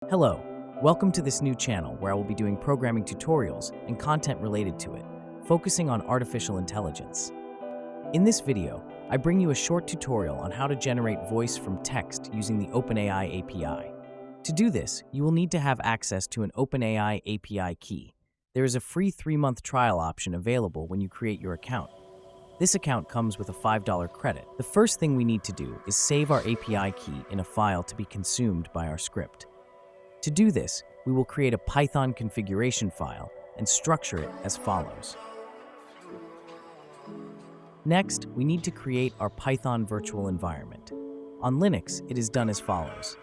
Hello, welcome to this new channel where I will be doing programming tutorials and content related to it, focusing on artificial intelligence. In this video, I bring you a short tutorial on how to generate voice from text using the OpenAI API. To do this, you will need to have access to an OpenAI API key. There is a free 3-month trial option available when you create your account. This account comes with a $5 credit. The first thing we need to do is save our API key in a file to be consumed by our script. To do this, we will create a Python configuration file and structure it as follows. Next, we need to create our Python virtual environment. On Linux, it is done as follows.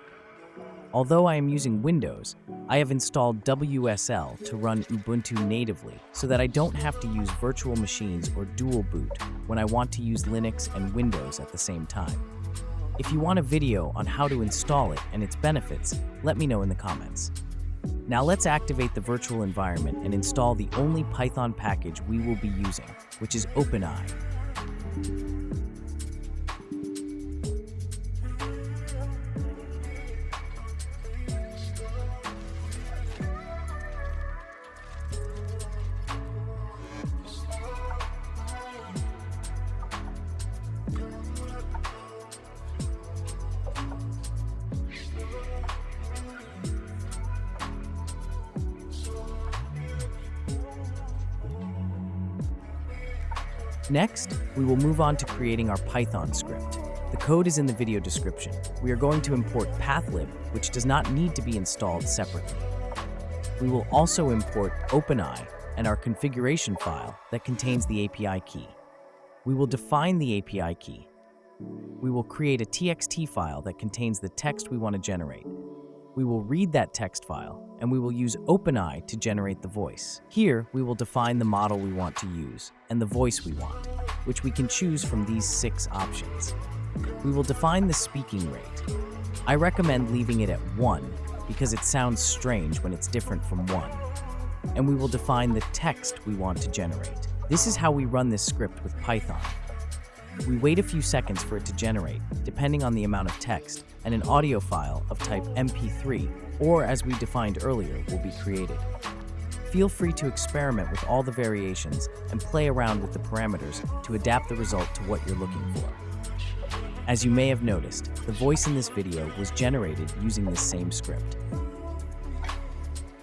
Although I am using Windows, I have installed WSL to run Ubuntu natively so that I don't have to use virtual machines or dual boot when I want to use Linux and Windows at the same time. If you want a video on how to install it and its benefits, let me know in the comments. Now let's activate the virtual environment and install the only Python package we will be using, which is OpenAI. Next, we will move on to creating our Python script. The code is in the video description. We are going to import pathlib, which does not need to be installed separately. We will also import OpenAI and our configuration file that contains the API key. We will define the API key. We will create a TXT file that contains the text we want to generate. We will read that text file, and we will use OpenAI to generate the voice. Here, we will define the model we want to use and the voice we want, which we can choose from these 6 options. We will define the speaking rate. I recommend leaving it at 1 because it sounds strange when it's different from 1. And we will define the text we want to generate. This is how we run this script with Python. We wait a few seconds for it to generate, depending on the amount of text, and an audio file of type MP3, or as we defined earlier, will be created. Feel free to experiment with all the variations and play around with the parameters to adapt the result to what you're looking for. As you may have noticed, the voice in this video was generated using this same script.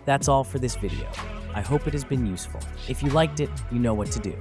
That's all for this video. I hope it has been useful. If you liked it, you know what to do.